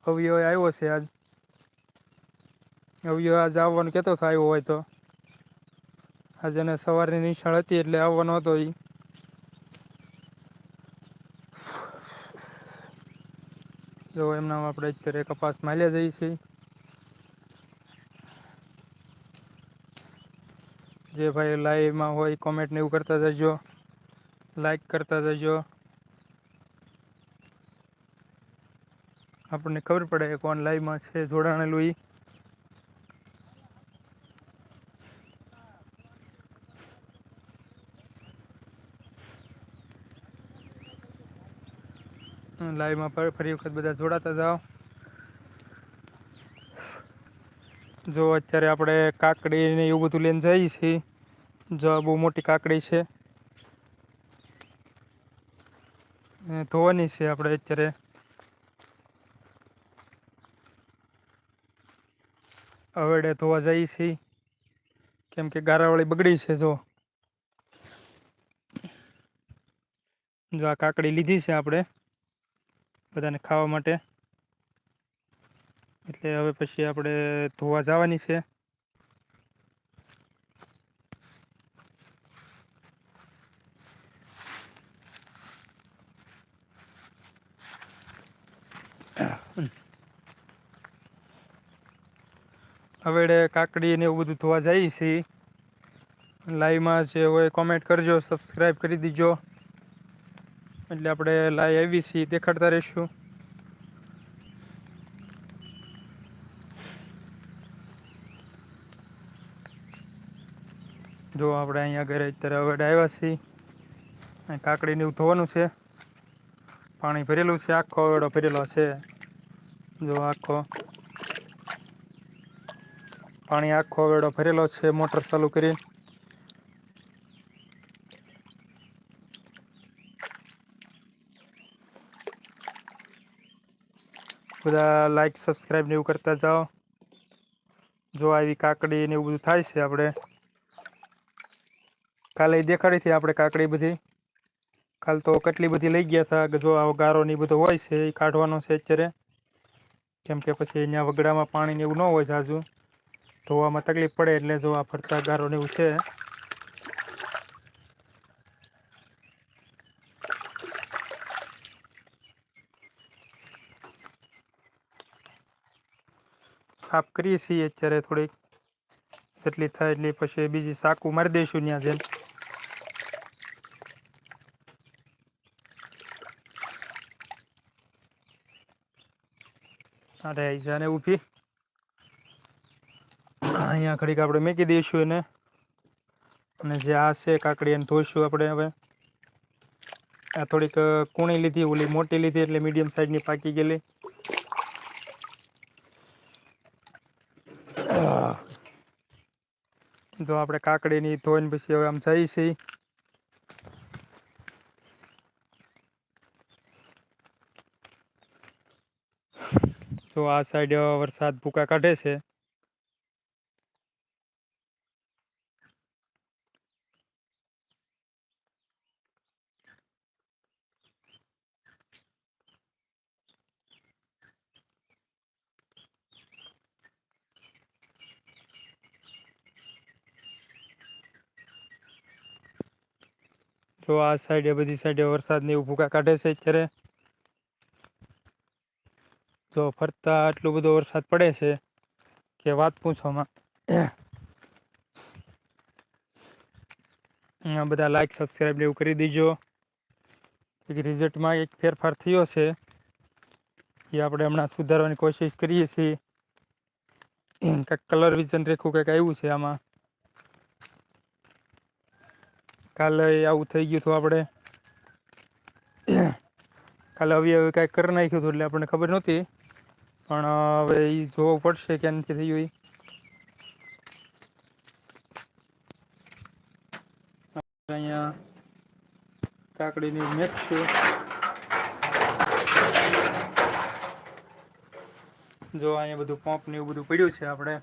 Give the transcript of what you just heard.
અવયવ આવ્યો છે આજ. અવયવ આજ આવવાનું કહેતો હતો આવ્યો હોય તો. આજે એને સવારની નિશાળ હતી એટલે આવવાનો હતો એ. જો એમનામાં આપણે અત્યારે કપાસ માલ્યા જઈએ છીએ. જે ભાઈ લાઈવમાં હોય કોમેન્ટને એવું કરતા જજો, લાઈક કરતા જજો. આપણને ખબર પડે કે કોણ લાઈવમાં છે જોડાણેલું એ. લાઈવમાં ફરી વખત બધા જોડાતા જાઓ. જો અત્યારે આપણે કાકડી ને એવું બધું લઈને જઈએ છીએ. જો બહુ મોટી કાકડી છે. ધોવાની છે આપણે અત્યારે. હવેડે ધોવા જઈએ છીએ કેમ કે ગારાવાળી બગડી છે જો. જો આ કાકડી લીધી છે આપણે બધાને ખાવા માટે. એટલે હવે પછી આપણે ધોવા જવાની છે. હવેડે કાકડી ને એવું બધું ધોવા જઈએ છીએ. લાઈવમાં જે હોય કોમેન્ટ કરજો, સબસ્ક્રાઈબ કરી દીજો. એટલે આપણે લાઈવ આવી છીએ દેખાડતા રહીશું. જો આપણે અહીંયા ઘરે અત્યારે હવેડે આવ્યા છીએ. અહીં કાકડીને એવું ધોવાનું છે. પાણી ભરેલું છે, આખો હવેડો ભરેલો છે. જો આખો પાણી આખો હવેડો ભરેલો છે મોટર ચાલુ કરી. બધા લાઈક સબસ્ક્રાઈબ ને એવું કરતા જાઓ. જો આવી કાકડી ને એવું બધું થાય છે આપણે. કાલે દેખાડી હતી આપણે કાકડી બધી. કાલ તો કેટલી બધી લઈ ગયા હતા કે જો આવો ગારો ને બધો હોય છે એ કાઢવાનો છે અત્યારે. કેમ કે પછી અહીંયા વગડામાં પાણી ને એવું ન હોય ઝાઝું. ધોવામાં તકલીફ પડે એટલે જો આ ફરતા ગારો ને એવું છે. સાફ કરીએ છીએ અત્યારે થોડીક. જેટલી થાય એટલી પછી બીજી સાકું મારી દઈશું ત્યાં જઈને. અરે જાને ઊભી. અહીંયા ઘડીક આપણે મૂકી દઈશું એને. અને જે આ છે કાકડી એને ધોઈશું આપણે હવે. આ થોડીક કૂણી લીધી, ઓલી મોટી લીધી એટલે મીડિયમ સાઇઝની પાકી ગયેલી. જો આપણે કાકડીની ધોઈને પછી હવે આમ જઈએ છીએ. તો આ સાઈડ વરસાદ ભૂકા કાઢે છે. તો આ સાઈડે બધી સાઈડે વરસાદને એવું ભૂકા કાઢે છે અત્યારે. જો ફરતા આટલો બધો વરસાદ પડે છે કે વાત પૂછવામાં. બધા લાઈક સબસ્ક્રાઈબ એવું કરી દીજો. એક રિઝલ્ટમાં એક ફેરફાર થયો છે. એ આપણે હમણાં સુધારવાની કોશિશ કરીએ છીએ. કંઈક કલર વિઝન રેખું કંઈક આવ્યું છે આમાં. કાલે આવું થઈ ગયું હતું આપણે. કાલે હવે કાંઈક કરી નાખ્યું હતું એટલે આપણને ખબર નહોતી. પણ હવે એ જોવું પડશે કે નથી થયું એ. અહીંયા કાકડીની મેચ છે. જો અહીંયા બધું પંપ ને એવું બધું પડ્યું છે આપણે.